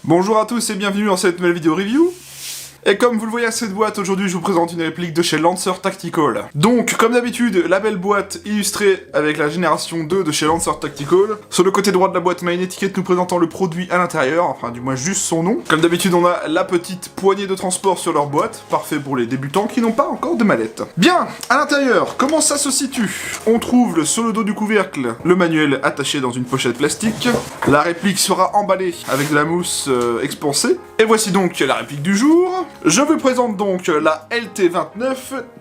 Bonjour à tous et bienvenue dans cette nouvelle vidéo review. Et comme vous le voyez à cette boîte, aujourd'hui je vous présente une réplique de chez Lancer Tactical. Donc, comme d'habitude, la belle boîte illustrée avec la génération 2 de chez Lancer Tactical. Sur le côté droit de la boîte, on a une étiquette nous présentant le produit à l'intérieur, enfin du moins juste son nom. Comme d'habitude, on a la petite poignée de transport sur leur boîte, parfait pour les débutants qui n'ont pas encore de mallette. Bien, à l'intérieur, comment ça se situe? On trouve sur le dos du couvercle le manuel attaché dans une pochette plastique. La réplique sera emballée avec de la mousse expansée. Et voici donc la réplique du jour. Je vous présente donc la LT29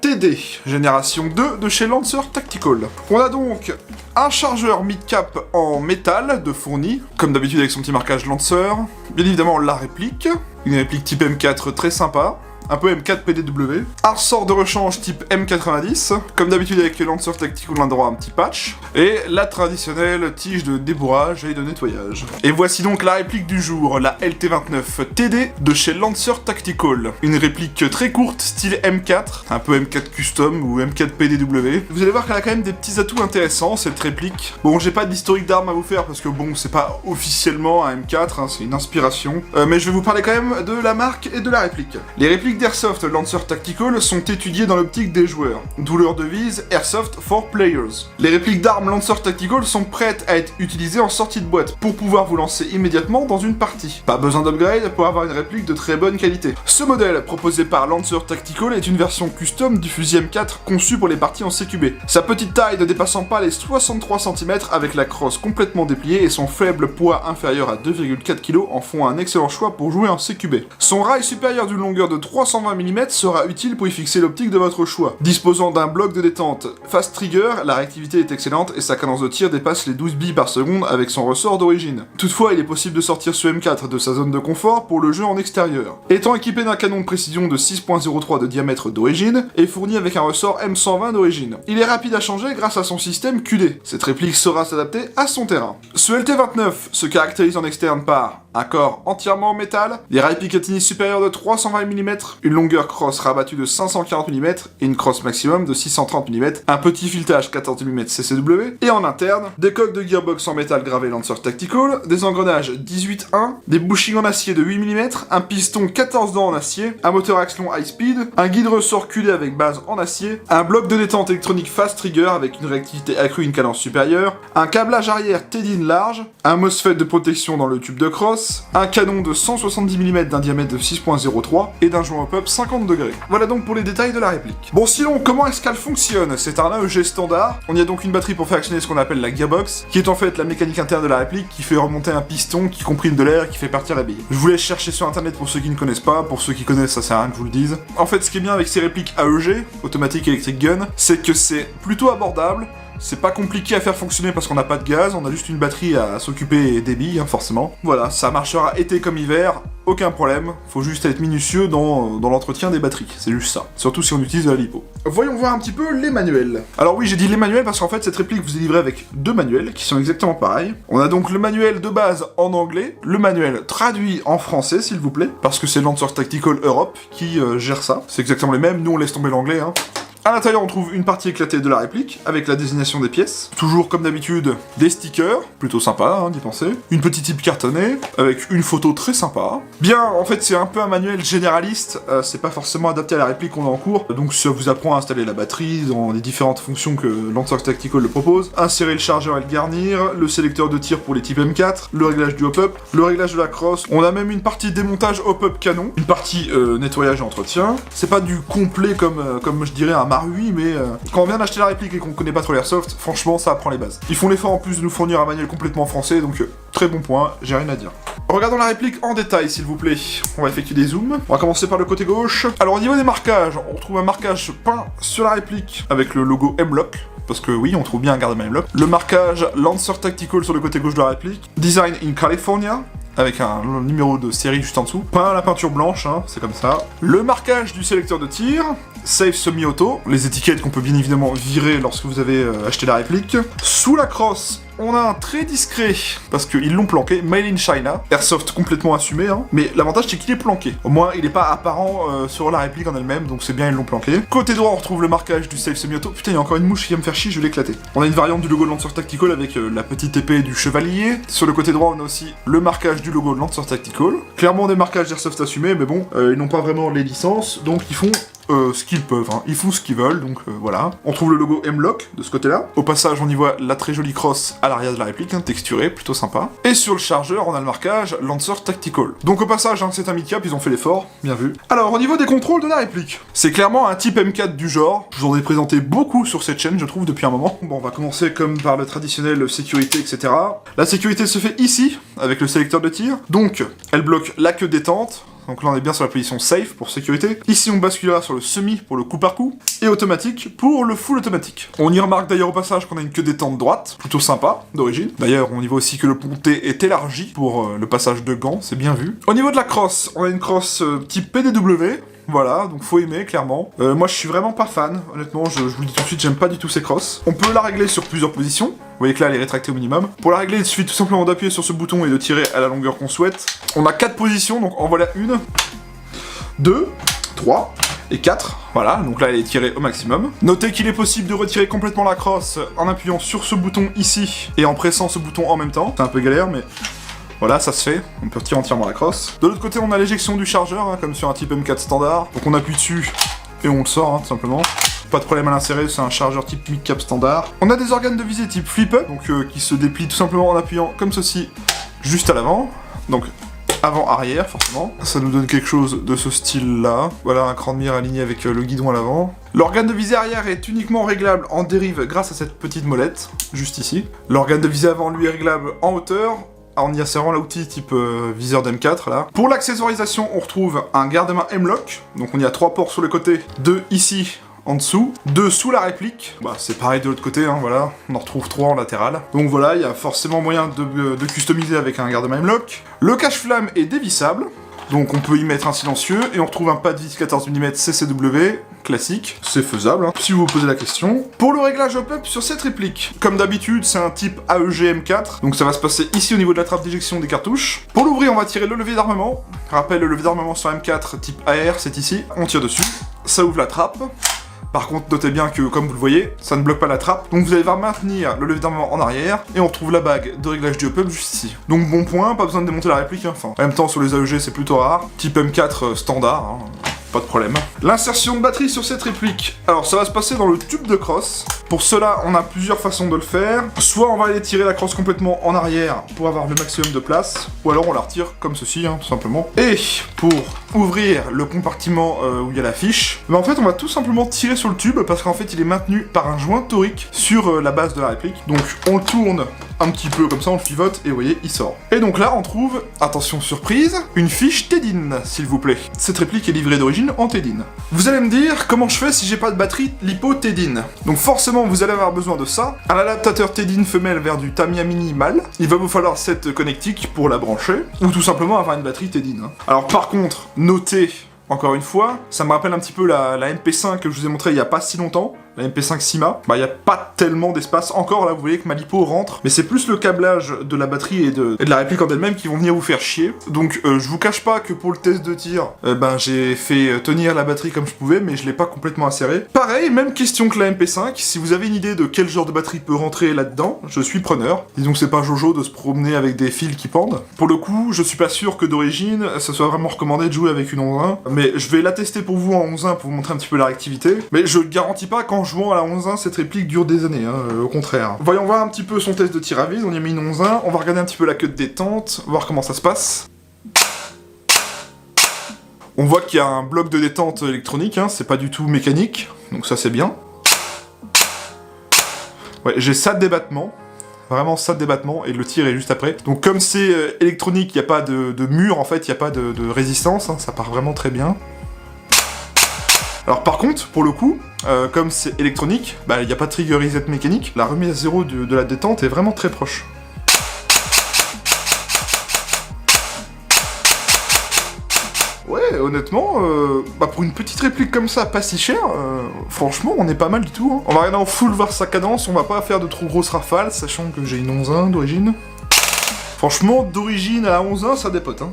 TD, génération 2 de chez Lancer Tactical. On a donc un chargeur mid-cap en métal de fourni, comme d'habitude avec son petit marquage Lancer. Bien évidemment la réplique, une réplique type M4 très sympa. Un peu M4 PDW. Un ressort de rechange type M90. Comme d'habitude avec Lancer Tactical, on a droit à un petit patch. Et la traditionnelle tige de débourrage et de nettoyage. Et voici donc la réplique du jour, la LT29 TD de chez Lancer Tactical. Une réplique très courte, style M4, un peu M4 Custom ou M4 PDW. Vous allez voir qu'elle a quand même des petits atouts intéressants, cette réplique. Bon, j'ai pas d'historique d'armes à vous faire parce que bon, c'est pas officiellement un M4, hein, c'est une inspiration. Mais je vais vous parler quand même de la marque et de la réplique. Les répliques d'Airsoft Lancer Tactical sont étudiées dans l'optique des joueurs, d'où leur devise Airsoft for Players. Les répliques d'armes Lancer Tactical sont prêtes à être utilisées en sortie de boîte pour pouvoir vous lancer immédiatement dans une partie. Pas besoin d'upgrade pour avoir une réplique de très bonne qualité. Ce modèle, proposé par Lancer Tactical, est une version custom du fusil M4 conçu pour les parties en CQB. Sa petite taille ne dépassant pas les 63 cm avec la crosse complètement dépliée et son faible poids inférieur à 2,4 kg en font un excellent choix pour jouer en CQB. Son rail supérieur d'une longueur de 320 mm sera utile pour y fixer l'optique de votre choix. Disposant d'un bloc de détente fast trigger, la réactivité est excellente et sa cadence de tir dépasse les 12 billes par seconde avec son ressort d'origine. Toutefois, il est possible de sortir ce M4 de sa zone de confort pour le jeu en extérieur. Étant équipé d'un canon de précision de 6.03 de diamètre d'origine et fourni avec un ressort M120 d'origine. Il est rapide à changer grâce à son système QD. Cette réplique saura s'adapter à son terrain. Ce LT29 se caractérise en externe par un corps entièrement en métal, des rails Picatinny supérieurs de 320 mm, une longueur crosse rabattue de 540 mm et une crosse maximum de 630 mm, un petit filetage 14 mm CCW, et en interne, des coques de gearbox en métal gravé Lancer Tactical, des engrenages 18-1, des bushings en acier de 8 mm, un piston 14 dents en acier, un moteur Axlon High Speed, un guide ressort QD avec base en acier, un bloc de détente électronique Fast Trigger avec une réactivité accrue et une cadence supérieure, un câblage arrière TEDIN large, un MOSFET de protection dans le tube de crosse, un canon de 170 mm d'un diamètre de 6.03 et d'un joint hop-up 50 degrés. Voilà donc pour les détails de la réplique. Bon, sinon, comment est-ce qu'elle fonctionne? C'est un AEG standard. On y a donc une batterie pour faire actionner ce qu'on appelle la gearbox, qui est en fait la mécanique interne de la réplique qui fait remonter un piston qui comprime de l'air et qui fait partir la bille. Je vous laisse chercher sur internet pour ceux qui ne connaissent pas, pour ceux qui connaissent, ça sert à rien que je vous le dise. En fait, ce qui est bien avec ces répliques AEG, Automatic Electric Gun, c'est que c'est plutôt abordable. C'est pas compliqué à faire fonctionner parce qu'on n'a pas de gaz, on a juste une batterie à s'occuper des billes, hein, forcément. Voilà, ça marchera été comme hiver, aucun problème, faut juste être minutieux dans l'entretien des batteries, c'est juste ça. Surtout si on utilise de la lipo. Voyons voir un petit peu les manuels. Alors oui, j'ai dit les manuels parce qu'en fait, cette réplique vous est livrée avec deux manuels qui sont exactement pareils. On a donc le manuel de base en anglais, le manuel traduit en français, s'il vous plaît, parce que c'est Lancer Tactical Europe qui gère ça. C'est exactement les mêmes, nous on laisse tomber l'anglais, hein. À l'intérieur, on trouve une partie éclatée de la réplique, avec la désignation des pièces. Toujours, comme d'habitude, des stickers, plutôt sympa, hein, d'y penser. Une petite type cartonnée, avec une photo très sympa. Bien, en fait, c'est un peu un manuel généraliste, c'est pas forcément adapté à la réplique qu'on a en cours, donc ça vous apprend à installer la batterie dans les différentes fonctions que Lancer Tactical le propose, insérer le chargeur et le garnir, le sélecteur de tir pour les types M4, le réglage du hop-up, le réglage de la crosse. On a même une partie démontage hop-up canon, une partie nettoyage et entretien. C'est pas du complet comme je dirais un Marui, mais quand on vient d'acheter la réplique et qu'on connaît pas trop l'airsoft, franchement ça apprend les bases. Ils font l'effort en plus de nous fournir un manuel complètement français, donc très bon point, j'ai rien à dire. Regardons la réplique en détail s'il vous plaît. On va effectuer des zooms. On va commencer par le côté gauche. Alors au niveau des marquages, on retrouve un marquage peint sur la réplique avec le logo M-Lock. Parce que oui, on trouve bien un garde M-Lock. Le marquage Lancer Tactical sur le côté gauche de la réplique. Design in California, avec un numéro de série juste en dessous. Peint à la peinture blanche, hein, c'est comme ça. Le marquage du sélecteur de tir, Safe Semi-Auto, les étiquettes qu'on peut bien évidemment virer lorsque vous avez acheté la réplique. Sous la crosse, on a un très discret, parce qu'ils l'ont planqué, Made in China, Airsoft complètement assumé, hein. Mais l'avantage c'est qu'il est planqué. Au moins il est pas apparent sur la réplique en elle-même, donc c'est bien, ils l'ont planqué. Côté droit on retrouve le marquage du Safe Semi-Auto. Putain, il y a encore une mouche qui va me faire chier, je vais l'éclater. On a une variante du logo de Lancer Tactical avec la petite épée du chevalier. Sur le côté droit on a aussi le marquage du logo de Lancer Tactical. Clairement des marquages d'Airsoft assumés, mais bon, ils n'ont pas vraiment les licences, donc ils font ce qu'ils peuvent, hein. Ils font ce qu'ils veulent, donc voilà. On trouve le logo M-Lock de ce côté-là. Au passage, on y voit la très jolie crosse à l'arrière de la réplique, hein, texturée, plutôt sympa. Et sur le chargeur, on a le marquage Lancer Tactical. Donc au passage, hein, c'est un mid-cap, ils ont fait l'effort, bien vu. Alors, au niveau des contrôles de la réplique, c'est clairement un type M4 du genre. Je vous en ai présenté beaucoup sur cette chaîne, je trouve, depuis un moment. Bon, on va commencer comme par le traditionnel sécurité, etc. La sécurité se fait ici, avec le sélecteur de tir. Donc, elle bloque la queue détente. Donc là on est bien sur la position safe pour sécurité. Ici on basculera sur le semi pour le coup par coup. Et automatique pour le full automatique. On y remarque d'ailleurs au passage qu'on a une queue détente droite, plutôt sympa d'origine. D'ailleurs on y voit aussi que le ponté est élargi pour le passage de gants, c'est bien vu. Au niveau de la crosse, on a une crosse type PDW. Voilà, donc faut aimer, clairement. Moi, je suis vraiment pas fan, honnêtement, je vous le dis tout de suite, j'aime pas du tout ces crosses. On peut la régler sur plusieurs positions. Vous voyez que là, elle est rétractée au minimum. Pour la régler, il suffit tout simplement d'appuyer sur ce bouton et de tirer à la longueur qu'on souhaite. On a 4 positions, donc en voilà 1, 2, 3... et 4, voilà, donc là elle est tirée au maximum. Notez qu'il est possible de retirer complètement la crosse en appuyant sur ce bouton ici et en pressant ce bouton en même temps. C'est un peu galère, mais voilà, ça se fait, on peut retirer entièrement la crosse. De l'autre côté, on a l'éjection du chargeur, hein, comme sur un type M4 standard. Donc on appuie dessus et on le sort, hein, tout simplement. Pas de problème à l'insérer, c'est un chargeur type mid-cap standard. On a des organes de visée type flip-up, donc qui se déplient tout simplement en appuyant comme ceci, juste à l'avant. Donc avant-arrière, forcément. Ça nous donne quelque chose de ce style-là. Voilà, un cran de mire aligné avec le guidon à l'avant. L'organe de visée arrière est uniquement réglable en dérive grâce à cette petite molette, juste ici. L'organe de visée avant, lui, est réglable en hauteur, en y insérant l'outil type viseur d'M4 là. Pour l'accessoirisation, on retrouve un garde-main M-Lock, donc on y a 3 ports sur le côté, 2 ici en dessous, 2 sous la réplique, bah c'est pareil de l'autre côté, hein, voilà, on en retrouve 3 en latéral. Donc voilà, il y a forcément moyen de customiser avec un garde-main M-Lock. Le cache-flamme est dévissable, donc on peut y mettre un silencieux, et on retrouve un pas de vis 14 mm CCW, classique, c'est faisable, hein, si vous vous posez la question. Pour le réglage hop-up sur cette réplique, comme d'habitude, c'est un type AEG M4, donc ça va se passer ici au niveau de la trappe d'éjection des cartouches. Pour l'ouvrir, on va tirer le levier d'armement. Rappel, le levier d'armement sur M4 type AR, c'est ici. On tire dessus, ça ouvre la trappe. Par contre, notez bien que, comme vous le voyez, ça ne bloque pas la trappe. Donc vous allez devoir maintenir le levier d'armement en arrière, et on retrouve la bague de réglage du hop-up juste ici. Donc bon point, pas besoin de démonter la réplique, hein. Enfin, en même temps, sur les AEG, c'est plutôt rare. Type M4 standard, hein. Pas de problème. L'insertion de batterie sur cette réplique. Alors ça va se passer dans le tube de crosse. Pour cela, on a plusieurs façons de le faire. Soit on va aller tirer la crosse complètement en arrière pour avoir le maximum de place, ou alors on la retire comme ceci, hein, tout simplement. Et pour ouvrir le compartiment où il y a la fiche, en fait on va tout simplement tirer sur le tube parce qu'en fait il est maintenu par un joint torique sur la base de la réplique. Donc on le tourne un petit peu comme ça, on le pivote et vous voyez, il sort. Et donc là on trouve, attention surprise, une fiche Tedin, s'il vous plaît. Cette réplique est livrée d'origine en Tedin. Vous allez me dire comment je fais si j'ai pas de batterie lipo Tedin. Donc forcément vous allez avoir besoin de ça. Un adaptateur Tedin femelle vers du Tamiya Mini mâle. Il va vous falloir cette connectique pour la brancher, ou tout simplement avoir une batterie Tedin. Hein. Alors par contre, notez, encore une fois, ça me rappelle un petit peu la MP5 que je vous ai montré il y a pas si longtemps. La MP5 Sima, bah il n'y a pas tellement d'espace. Encore là, vous voyez que ma lipo rentre, mais c'est plus le câblage de la batterie et de la réplique en elle-même qui vont venir vous faire chier. Donc je vous cache pas que pour le test de tir, j'ai fait tenir la batterie comme je pouvais, mais je l'ai pas complètement insérée. Pareil, même question que la MP5, si vous avez une idée de quel genre de batterie peut rentrer là-dedans, je suis preneur. Disons que c'est pas Jojo de se promener avec des fils qui pendent. Pour le coup, je suis pas sûr que d'origine, ça soit vraiment recommandé de jouer avec une 11.1, mais je vais la tester pour vous en 11.1 pour vous montrer un petit peu la réactivité. Mais je garantis pas qu'en jouant à la 11.1, cette réplique dure des années, hein, au contraire. Voyons voir un petit peu son test de tir à vise, on y a mis une 11.1, on va regarder un petit peu la queue de détente, voir comment ça se passe. On voit qu'il y a un bloc de détente électronique, hein, c'est pas du tout mécanique, donc ça c'est bien. Ouais, j'ai ça de débattement. Vraiment ça de débattement, et le tir est juste après. Donc comme c'est électronique, il n'y a pas de mur en fait, il n'y a pas de résistance, hein, ça part vraiment très bien. Alors par contre, pour le coup, comme c'est électronique, il n'y a pas de trigger reset mécanique, la remise à zéro de la détente est vraiment très proche. Ouais, honnêtement, pour une petite réplique comme ça, pas si chère, franchement, on est pas mal du tout. Hein. On va regarder en full voir sa cadence, on va pas faire de trop grosses rafales, sachant que j'ai une 11.1 d'origine. Franchement, d'origine à 11.1, ça dépote, hein.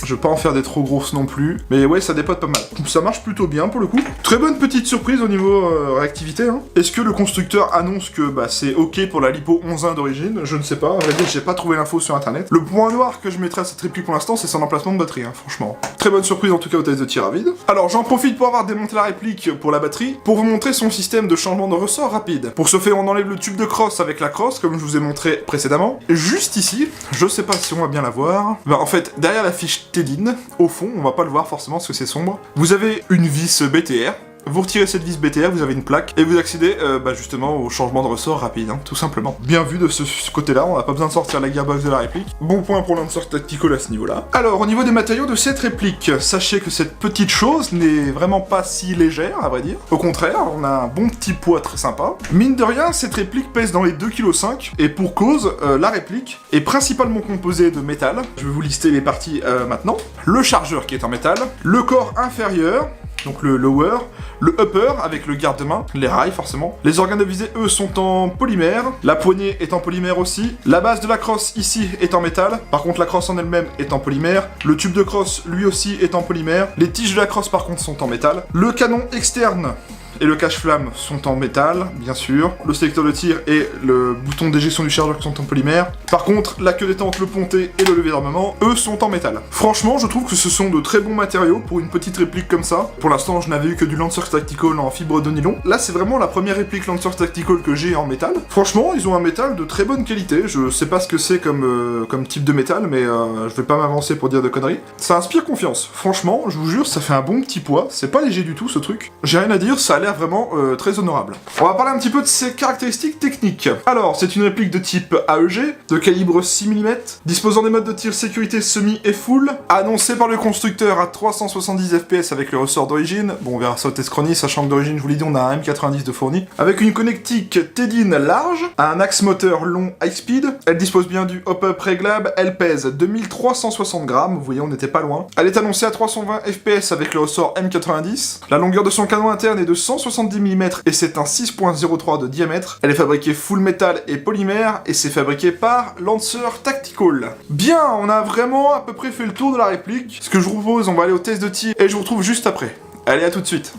Je vais pas en faire des trop grosses non plus, mais ouais, ça dépote pas mal. Ça marche plutôt bien pour le coup. Très bonne petite surprise au niveau réactivité. Hein. Est-ce que le constructeur annonce que c'est ok pour la lipo 11.1 d'origine? Je ne sais pas, à vrai dire, j'ai pas trouvé l'info sur internet. Le point noir que je mettrais à cette réplique pour l'instant, c'est son emplacement de batterie, hein, franchement. Très bonne surprise en tout cas au test de tir à vide. Alors j'en profite pour avoir démonté la réplique pour la batterie, pour vous montrer son système de changement de ressort rapide. Pour ce faire, on enlève le tube de crosse avec la crosse, comme je vous ai montré précédemment. Juste ici, je sais pas si on va bien la voir. En fait, derrière la fiche Tedin, au fond, on va pas le voir forcément parce que c'est sombre, vous avez une vis BTR. Vous retirez cette vis BTR, vous avez une plaque, et vous accédez justement au changement de ressort rapide, hein, tout simplement. Bien vu de ce côté-là, on n'a pas besoin de sortir la gearbox de la réplique. Bon point pour Lancer Tactical à ce niveau-là. Alors, au niveau des matériaux de cette réplique, sachez que cette petite chose n'est vraiment pas si légère, à vrai dire. Au contraire, on a un bon petit poids très sympa. Mine de rien, cette réplique pèse dans les 2,5 kg, et pour cause, la réplique est principalement composée de métal. Je vais vous lister les parties maintenant. Le chargeur qui est en métal, le corps inférieur, donc le lower, le upper avec le garde-main, les rails forcément. Les organes de visée, eux, sont en polymère. La poignée est en polymère aussi. La base de la crosse ici est en métal. Par contre, la crosse en elle-même est en polymère. Le tube de crosse, lui aussi, est en polymère. Les tiges de la crosse, par contre, sont en métal. Le canon externe et le cache-flamme sont en métal, bien sûr. Le sélecteur de tir et le bouton d'éjection du chargeur sont en polymère. Par contre, la queue détente, le ponté et le levier d'armement, eux, sont en métal. Franchement, je trouve que ce sont de très bons matériaux pour une petite réplique comme ça. Pour l'instant, je n'avais eu que du Lancer Tactical en fibre de nylon. Là, c'est vraiment la première réplique Lancer Tactical que j'ai en métal. Franchement, ils ont un métal de très bonne qualité. Je sais pas ce que c'est comme type de métal, mais je vais pas m'avancer pour dire de conneries. Ça inspire confiance. Franchement, je vous jure, ça fait un bon petit poids. C'est pas léger du tout, ce truc. J'ai rien à dire, ça a l'air vraiment très honorable. On va parler un petit peu de ses caractéristiques techniques. Alors, c'est une réplique de type AEG, de calibre 6 mm, disposant des modes de tir sécurité semi et full, annoncé par le constructeur à 370 fps avec le ressort d'origine. Bon, on verra ça au test chronie, sachant que d'origine, je vous l'ai dit, on a un M90 de fourni. Avec une connectique Tedin large, un axe moteur long high speed. Elle dispose bien du hop-up réglable, elle pèse 2360 grammes, vous voyez, on n'était pas loin. Elle est annoncée à 320 fps avec le ressort M90. La longueur de son canon interne est de 170 mm et c'est un 6.03 de diamètre. Elle est fabriquée full métal et polymère et c'est fabriqué par Lancer Tactical. Bien, on a vraiment à peu près fait le tour de la réplique. Ce que je vous propose, on va aller au test de tir et je vous retrouve juste après. Allez, à tout de suite.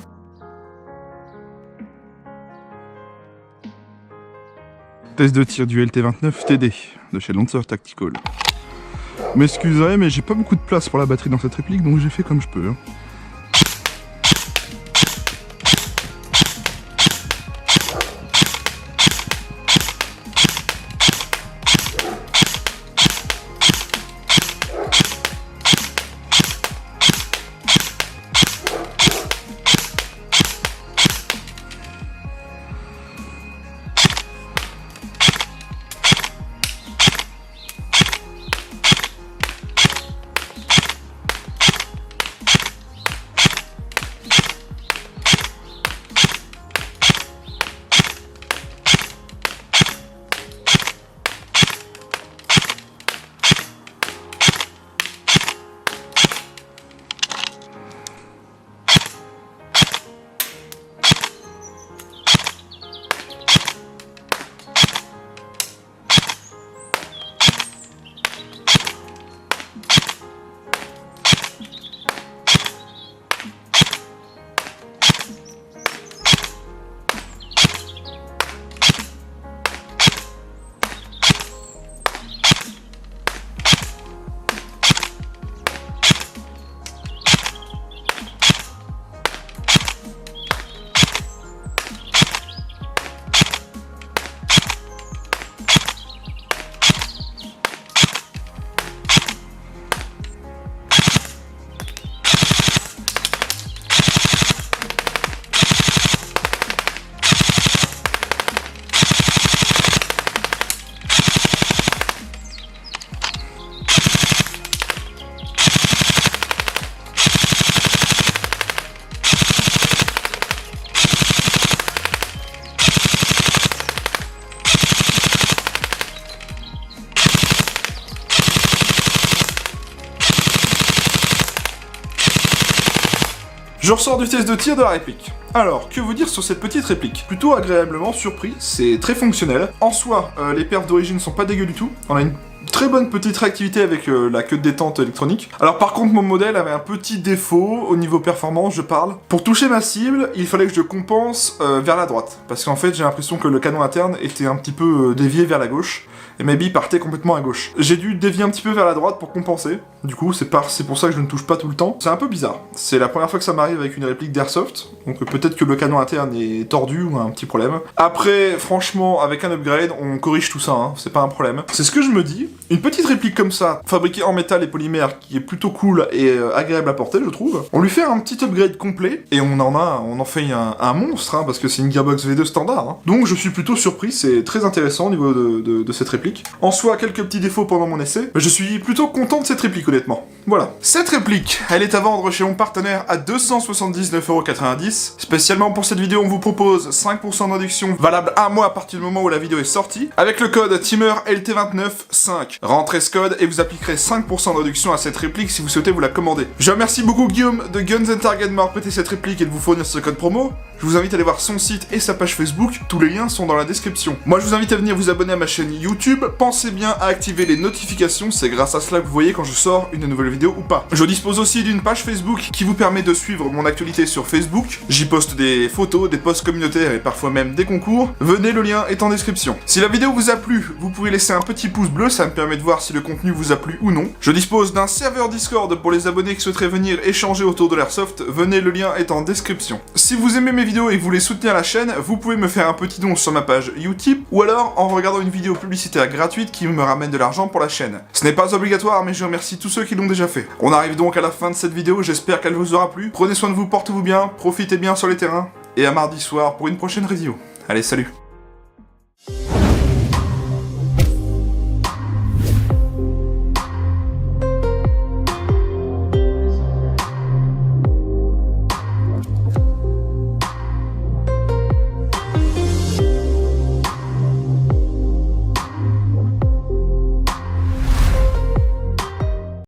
Test de tir du LT29 TD de chez Lancer Tactical. M'excuserez, mais j'ai pas beaucoup de place pour la batterie dans cette réplique, donc j'ai fait comme je peux. Hein. Je ressors du test de tir de la réplique. Alors, que vous dire sur cette petite réplique? Plutôt agréablement surpris, c'est très fonctionnel. En soi, les perfs d'origine sont pas dégueu du tout. On a une très bonne petite réactivité avec la queue de détente électronique. Alors par contre, mon modèle avait un petit défaut au niveau performance, je parle. Pour toucher ma cible, il fallait que je compense vers la droite. Parce qu'en fait, j'ai l'impression que le canon interne était un petit peu dévié vers la gauche. Et mes billes partaient complètement à gauche. J'ai dû dévier un petit peu vers la droite pour compenser. Du coup, c'est pour ça que je ne touche pas tout le temps. C'est un peu bizarre. C'est la première fois que ça m'arrive avec une réplique d'Airsoft. Donc peut-être que le canon interne est tordu ou a un petit problème. Après, franchement, avec un upgrade, on corrige tout ça, hein. C'est pas un problème. C'est ce que je me dis. Une petite réplique comme ça, fabriquée en métal et polymère, qui est plutôt cool et agréable à porter, je trouve. On lui fait un petit upgrade complet, et on en fait un monstre, hein, parce que c'est une Gearbox V2 standard. Hein. Donc je suis plutôt surpris, c'est très intéressant au niveau de cette réplique. En soi, quelques petits défauts pendant mon essai, mais je suis plutôt content de cette réplique, honnêtement. Voilà. Cette réplique, elle est à vendre chez mon partenaire à 279,90€. Spécialement pour cette vidéo, on vous propose 5% de réduction valable un mois à partir du moment où la vidéo est sortie, avec le code TEAMERLT295. Rentrez ce code et vous appliquerez 5% de réduction à cette réplique si vous souhaitez vous la commander. Je remercie beaucoup Guillaume de Guns & Target de m'avoir prêté cette réplique et de vous fournir ce code promo. Je vous invite à aller voir son site et sa page Facebook, tous les liens sont dans la description. Moi je vous invite à venir vous abonner à ma chaîne YouTube, pensez bien à activer les notifications, c'est grâce à cela que vous voyez quand je sors une nouvelle vidéo ou pas. Je dispose aussi d'une page Facebook qui vous permet de suivre mon actualité sur Facebook, j'y poste des photos, des posts communautaires et parfois même des concours. Venez, le lien est en description. Si la vidéo vous a plu, vous pouvez laisser un petit pouce bleu, ça me permet de voir si le contenu vous a plu ou non. Je dispose d'un serveur Discord pour les abonnés qui souhaiteraient venir échanger autour de l'Airsoft, venez, le lien est en description. Si vous aimez mes vidéos et que vous voulez soutenir la chaîne, vous pouvez me faire un petit don sur ma page Utip, ou alors en regardant une vidéo publicitaire gratuite qui me ramène de l'argent pour la chaîne. Ce n'est pas obligatoire, mais je remercie tous ceux qui l'ont déjà fait. On arrive donc à la fin de cette vidéo, j'espère qu'elle vous aura plu. Prenez soin de vous, portez-vous bien, profitez bien sur les terrains, et à mardi soir pour une prochaine review. Allez, salut!